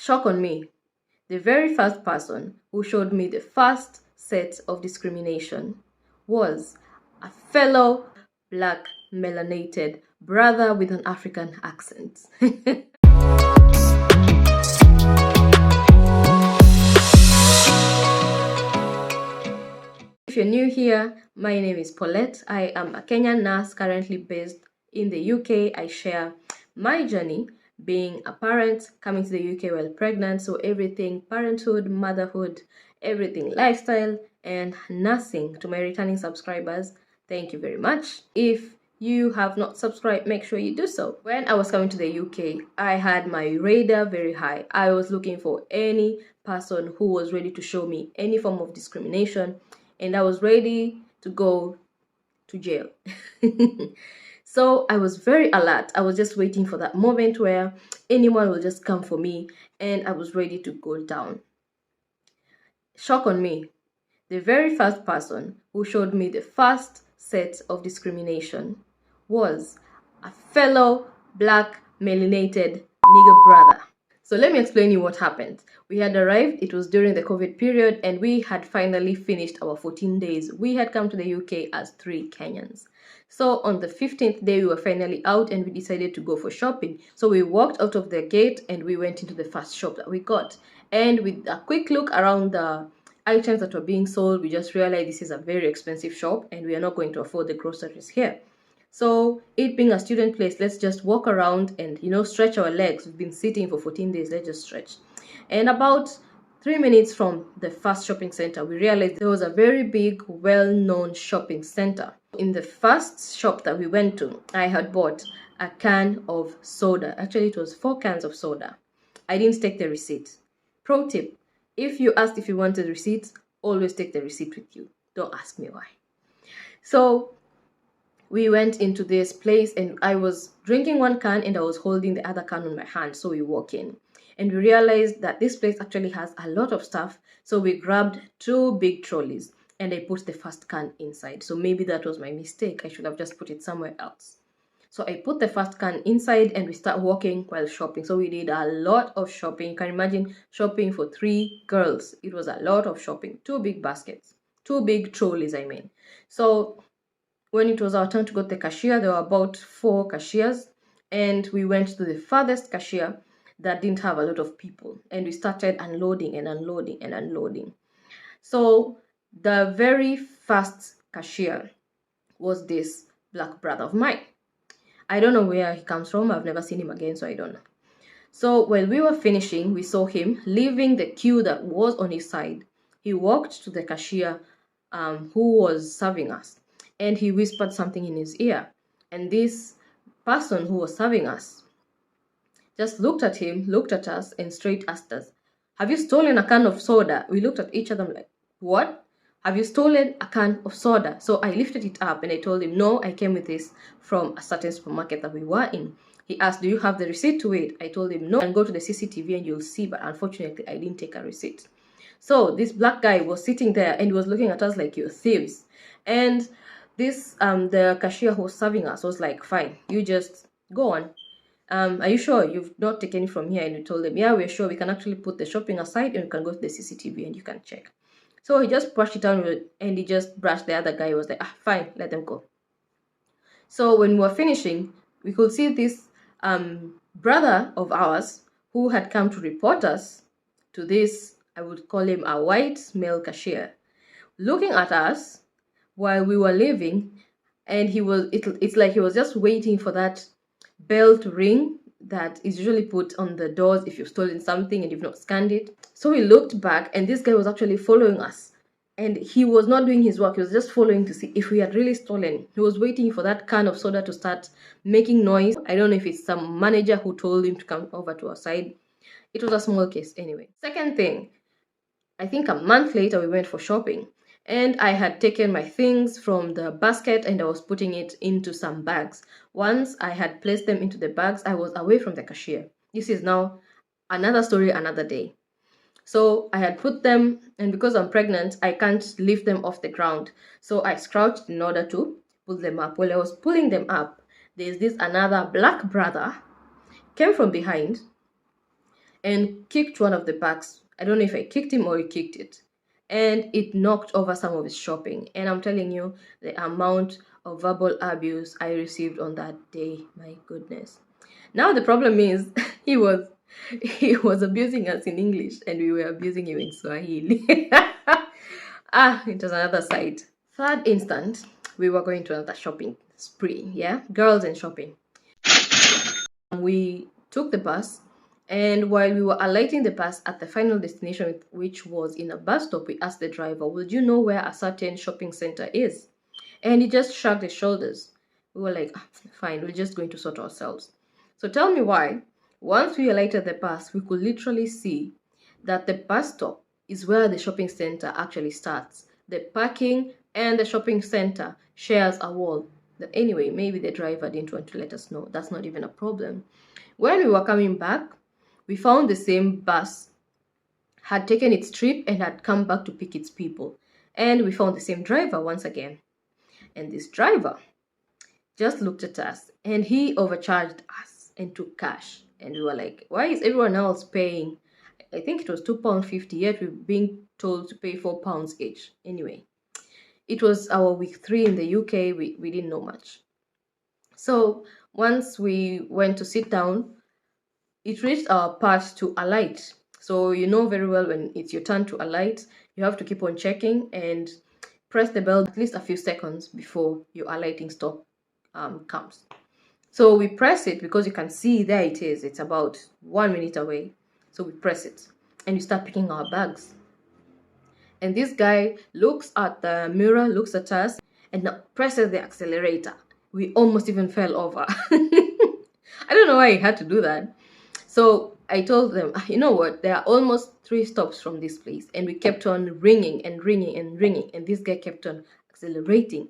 Shock on me. The very first person who showed me the first set of discrimination was a fellow black melanated brother with an African accent. If you're new here, my name is Paulette. I am a Kenyan nurse currently based in the UK. I share my journey being a parent, coming to the UK while pregnant, so everything parenthood, motherhood, everything lifestyle and nursing. To my returning subscribers, thank you very much. If you have not subscribed, make sure you do so. When I was coming to the UK, I had my radar very high. I was looking for any person who was ready to show me any form of discrimination, and I was ready to go to jail. So I was very alert. I was just waiting for that moment where anyone will just come for me, and I was ready to go down. Shock on me. The very first person who showed me the first set of discrimination was a fellow black melanated nigger brother. So let me explain you what happened. We had arrived, it was during the COVID period, and we had finally finished our 14 days. We had come to the UK as 3 Kenyans. So on the 15th day, we were finally out and we decided to go for shopping. So we walked out of the gate and we went into the first shop that we got. And with a quick look around the items that were being sold, we just realized this is a very expensive shop and we are not going to afford the groceries here. So it being a student place, let's just walk around and, stretch our legs. We've been sitting for 14 days, let's just stretch. And about 3 minutes from the first shopping center, we realized there was a very big, well-known shopping center. In the first shop that we went to, I had bought a can of soda. Actually, it was 4 cans of soda. I didn't take the receipt. Pro tip, if you asked if you wanted receipts, always take the receipt with you. Don't ask me why. So we went into this place and I was drinking 1 can and I was holding the other can on my hand. So we walk in and we realized that this place actually has a lot of stuff. So we grabbed 2 big trolleys and I put the first can inside. So maybe that was my mistake. I should have just put it somewhere else. So I put the first can inside and we start walking while shopping. So we did a lot of shopping. You can imagine shopping for 3 girls. It was a lot of shopping. 2 big baskets, 2 big trolleys, I mean. So when it was our turn to go to the cashier, there were about 4 cashiers, and we went to the farthest cashier that didn't have a lot of people, and we started unloading and unloading and unloading. So the very first cashier was this black brother of mine. I don't know where he comes from. I've never seen him again, so I don't know. So while we were finishing, we saw him leaving the queue that was on his side. He walked to the cashier who was serving us, and he whispered something in his ear. And this person who was serving us just looked at him, looked at us, and straight asked us, "Have you stolen a can of soda?" We looked at each other like, "What? Have you stolen a can of soda?" So I lifted it up and I told him, "No, I came with this from a certain supermarket that we were in." He asked, "Do you have the receipt to it?" I told him, "No, and go to the CCTV and you'll see." But unfortunately, I didn't take a receipt. So this black guy was sitting there and he was looking at us like, "You're thieves." And this the cashier who was serving us was like, "Fine, you just go on. Are you sure you've not taken it from here?" And we told him, "Yeah, we're sure. We can actually put the shopping aside and you can go to the CCTV and you can check." So he just brushed it down and he just brushed the other guy. He was like, "Ah, fine, let them go." So when we were finishing, we could see this brother of ours who had come to report us to this, I would call him a white male cashier, looking at us while we were leaving, and it's like he was just waiting for that bell to ring that is usually put on the doors if you've stolen something and you've not scanned it. So we looked back and this guy was actually following us, and he was not doing his work. He was just following to see if we had really stolen. He was waiting for that can of soda to start making noise. I don't know if it's some manager who told him to come over to our side. It was a small case anyway. Second thing, I think a month later we went for shopping. And I had taken my things from the basket and I was putting it into some bags. Once I had placed them into the bags, I was away from the cashier. This is now another story, another day. So I had put them, and because I'm pregnant, I can't lift them off the ground. So I crouched in order to pull them up. While I was pulling them up, there's this another black brother came from behind and kicked one of the bags. I don't know if I kicked him or he kicked it. And it knocked over some of his shopping. And I'm telling you, the amount of verbal abuse I received on that day, my goodness. Now the problem is he was abusing us in English and we were abusing him in Swahili. It was another side. Third instant, we were going to another shopping spree, yeah? Girls and shopping. We took the bus, and while we were alighting the bus at the final destination, which was in a bus stop, we asked the driver, would you know where a certain shopping center is? And he just shrugged his shoulders. We were like, fine, we're just going to sort ourselves. So tell me why. Once we alighted the bus, we could literally see that the bus stop is where the shopping center actually starts. The parking and the shopping center shares a wall. But anyway, maybe the driver didn't want to let us know. That's not even a problem. When we were coming back, we found the same bus had taken its trip and had come back to pick its people. And we found the same driver once again. And this driver just looked at us and he overcharged us and took cash. And we were like, why is everyone else paying? I think it was £2.50, yet we're being told to pay £4 each. Anyway, it was our week 3 in the UK. We didn't know much. So once we went to sit down, it reached our part to alight. So you know very well when it's your turn to alight, you have to keep on checking and press the bell at least a few seconds before your alighting stop comes. So we press it because you can see there it is. It's about 1 minute away. So we press it and we start picking our bags. And this guy looks at the mirror, looks at us, and now presses the accelerator. We almost even fell over. I don't know why he had to do that. So I told them, you know what, there are almost 3 stops from this place. And we kept on ringing and ringing and ringing. And this guy kept on accelerating.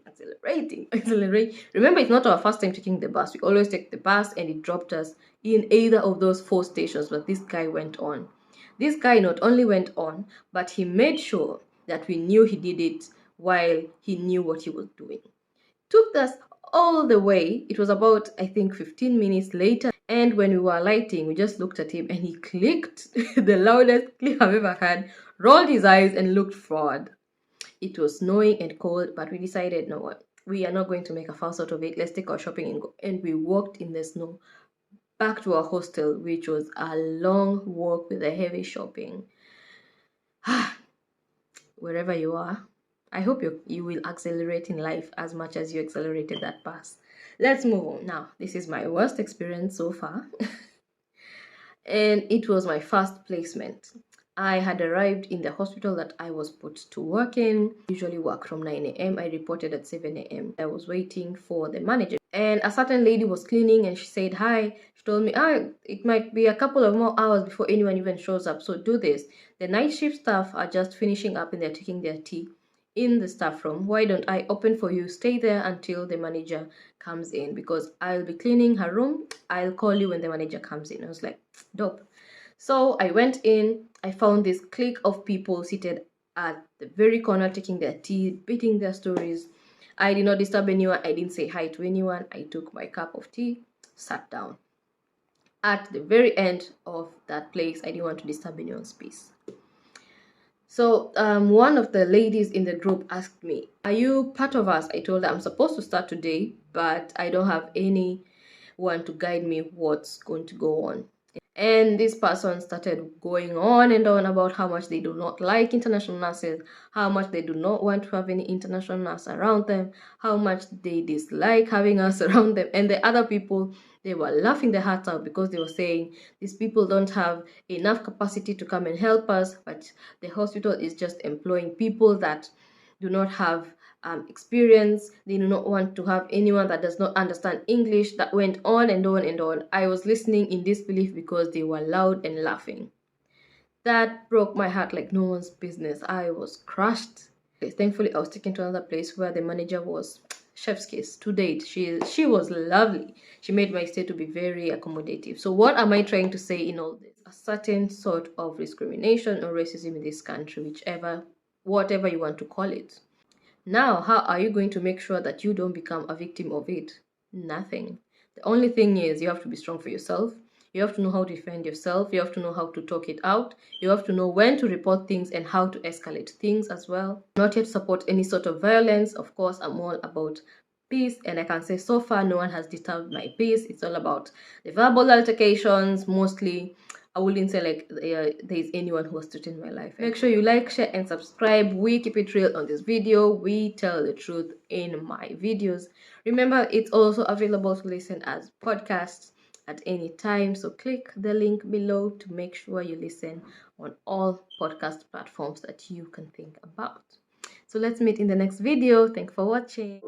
Remember, it's not our first time taking the bus. We always take the bus and it dropped us in either of those 4 stations. But this guy went on. This guy not only went on, but he made sure that we knew he did it while he knew what he was doing. Took us all the way. It was about, I think, 15 minutes later. And when we were alighting, we just looked at him and he clicked the loudest click I've ever had, rolled his eyes and looked forward. It was snowing and cold, but we decided, no, what, we are not going to make a fuss out of it. Let's take our shopping and go. And we walked in the snow back to our hostel, which was a long walk with a heavy shopping. Wherever you are, I hope you will accelerate in life as much as you accelerated that bus. Let's move on. Now, this is my worst experience so far. And it was my first placement. I had arrived in the hospital that I was put to work in. Usually work from 9 a.m. I reported at 7 a.m. I was waiting for the manager. And a certain lady was cleaning and she said, hi. She told me, it might be a couple of more hours before anyone even shows up. So do this. The night shift staff are just finishing up and they're taking their tea in the staff room. Why don't I open for you? Stay there until the manager comes in because I'll be cleaning her room. I'll call you when the manager comes in. I was like, dope. So I went in. I found this clique of people seated at the very corner taking their tea, beating their stories. I did not disturb anyone. I didn't say hi to anyone. I took my cup of tea, sat down. At the very end of that place, I didn't want to disturb anyone's peace. So one of the ladies in the group asked me, are you part of us? I told her I'm supposed to start today, but I don't have anyone to guide me what's going to go on. And this person started going on and on about how much they do not like international nurses, how much they do not want to have any international nurse around them, how much they dislike having us around them. And the other people, they were laughing their hearts out because they were saying these people don't have enough capacity to come and help us, but the hospital is just employing people that do not have experience. They do not want to have anyone that does not understand English. That went on and on and on. I was listening in disbelief because they were loud and laughing. That broke my heart like no one's business. I was crushed. Thankfully, I was taken to another place where the manager was chef's kiss to date. She was lovely. She made my stay to be very accommodative. So what am I trying to say in all this? A certain sort of discrimination or racism in this country, whatever you want to call it. Now, how are you going to make sure that you don't become a victim of it? Nothing. The only thing is you have to be strong for yourself. You have to know how to defend yourself. You have to know how to talk it out. You have to know when to report things and how to escalate things as well. Not yet support any sort of violence. Of course, I'm all about peace, and I can say so far no one has disturbed my peace. It's all about the verbal altercations mostly. I wouldn't say like there's anyone who has threatened my life. Make sure you like, share, and subscribe. We keep it real on this video. We tell the truth in my videos. Remember, it's also available to listen as podcasts at any time. So click the link below to make sure you listen on all podcast platforms that you can think about. So let's meet in the next video. Thanks for watching.